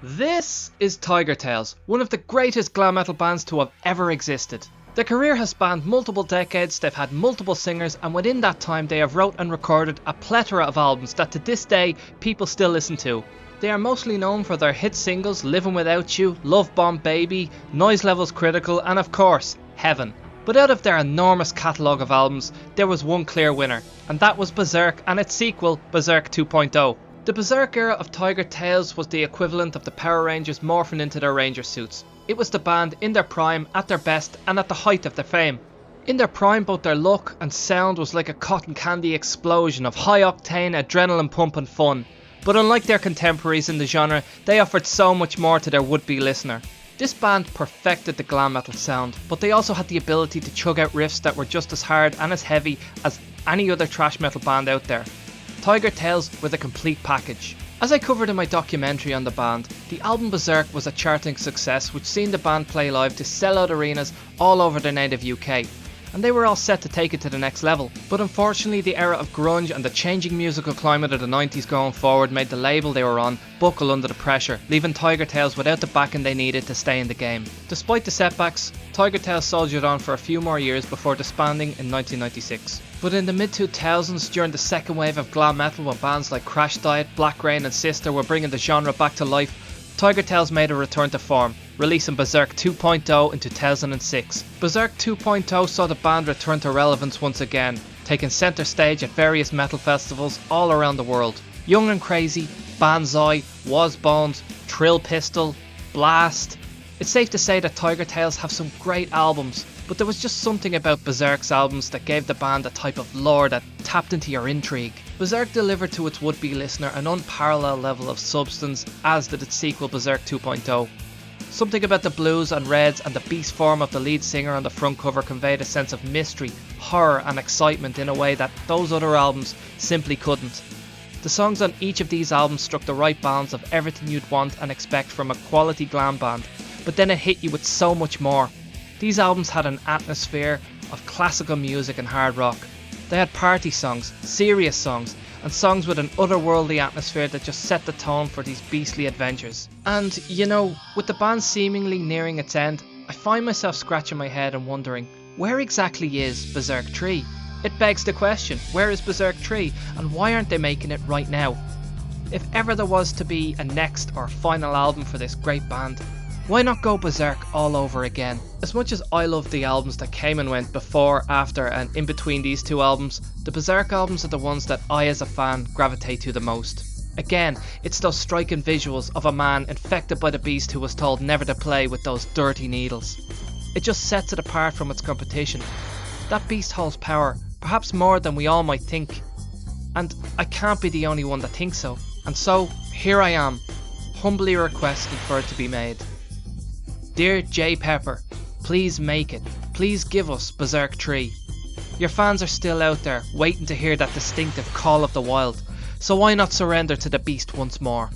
This is Tigertailz, one of the greatest glam metal bands to have ever existed. Their career has spanned multiple decades, they've had multiple singers, and within that time they have wrote and recorded a plethora of albums that to this day people still listen to. They are mostly known for their hit singles Living Without You, Love Bomb Baby, Noise Levels Critical, and of course, Heaven. But out of their enormous catalogue of albums, there was one clear winner, and that was Bezerk and its sequel, Bezerk 2.0. The Bezerk era of Tigertailz was the equivalent of the Power Rangers morphing into their ranger suits. It was the band in their prime, at their best, and at the height of their fame. In their prime, both their look and sound was like a cotton candy explosion of high-octane, adrenaline-pumping fun. But unlike their contemporaries in the genre, they offered so much more to their would-be listener. This band perfected the glam metal sound, but they also had the ability to chug out riffs that were just as hard and as heavy as any other thrash metal band out there. Tigertailz were the complete package. As I covered in my documentary on the band, the album Bezerk was a charting success which seen the band play live to sell-out arenas all over their native UK, and they were all set to take it to the next level. But unfortunately the era of grunge and the changing musical climate of the 90s going forward made the label they were on buckle under the pressure, leaving Tigertailz without the backing they needed to stay in the game. Despite the setbacks, Tigertailz soldiered on for a few more years before disbanding in 1996. But in the mid-2000s, during the second wave of glam metal when bands like Crash Diet, Black Rain and Sister were bringing the genre back to life, Tigertailz made a return to form, releasing Bezerk 2.0 in 2006. Bezerk 2.0 saw the band return to relevance once again, taking centre stage at various metal festivals all around the world. Young and Crazy, Banzai, Wazbones, Trill Pistol, Blast. It's safe to say that Tigertailz have some great albums, but there was just something about Bezerk's albums that gave the band a type of lore that tapped into your intrigue. Bezerk delivered to its would-be listener an unparalleled level of substance, as did its sequel Bezerk 2.0. Something about the blues and reds and the beast form of the lead singer on the front cover conveyed a sense of mystery, horror and excitement in a way that those other albums simply couldn't. The songs on each of these albums struck the right balance of everything you'd want and expect from a quality glam band, but then it hit you with so much more. These albums had an atmosphere of classical music and hard rock. They had party songs, serious songs, and songs with an otherworldly atmosphere that just set the tone for these beastly adventures. And, you know, with the band seemingly nearing its end, I find myself scratching my head and wondering, where exactly is Bezerk 3? It begs the question, where is Bezerk 3, and why aren't they making it right now? If ever there was to be a next or final album for this great band, why not go Bezerk all over again? As much as I love the albums that came and went before, after and in between these two albums, the Bezerk albums are the ones that I as a fan gravitate to the most. Again, it's those striking visuals of a man infected by the beast who was told never to play with those dirty needles. It just sets it apart from its competition. That beast holds power, perhaps more than we all might think. And I can't be the only one that thinks so. And so, here I am, humbly requesting for it to be made. Dear J Pepper, please make it. Please give us Bezerk 3. Your fans are still out there, waiting to hear that distinctive call of the wild, so why not surrender to the beast once more?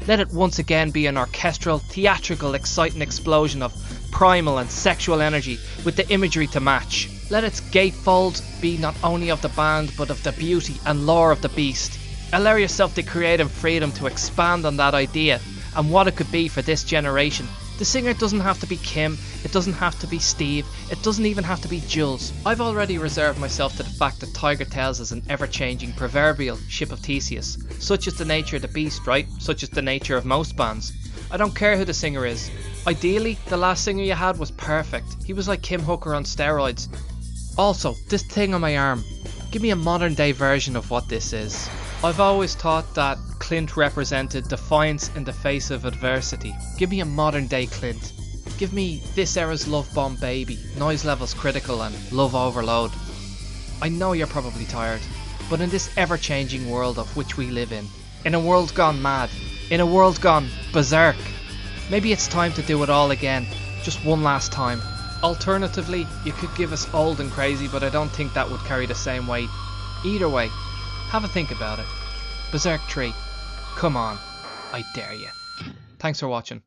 Let it once again be an orchestral, theatrical, exciting explosion of primal and sexual energy with the imagery to match. Let its gatefold be not only of the band but of the beauty and lore of the beast. Allow yourself the creative freedom to expand on that idea and what it could be for this generation. The singer doesn't have to be Kim, it doesn't have to be Steve, it doesn't even have to be Jules. I've already reserved myself to the fact that Tigertailz is an ever-changing proverbial ship of Theseus. Such is the nature of the beast, right? Such is the nature of most bands. I don't care who the singer is. Ideally, the last singer you had was perfect. He was like Kim Hooker on steroids. Also, this thing on my arm, give me a modern day version of what this is. I've always thought that Clint represented defiance in the face of adversity. Give me a modern day Clint. Give me this era's Love Bomb Baby, Noise Levels Critical and Love Overload. I know you're probably tired, but in this ever changing world of which we live in a world gone mad, in a world gone berserk, maybe it's time to do it all again, just one last time. Alternatively, you could give us Old and Crazy, but I don't think that would carry the same weight. Either way, have a think about it. Bezerk 3. Come on. I dare you. Thanks for watching.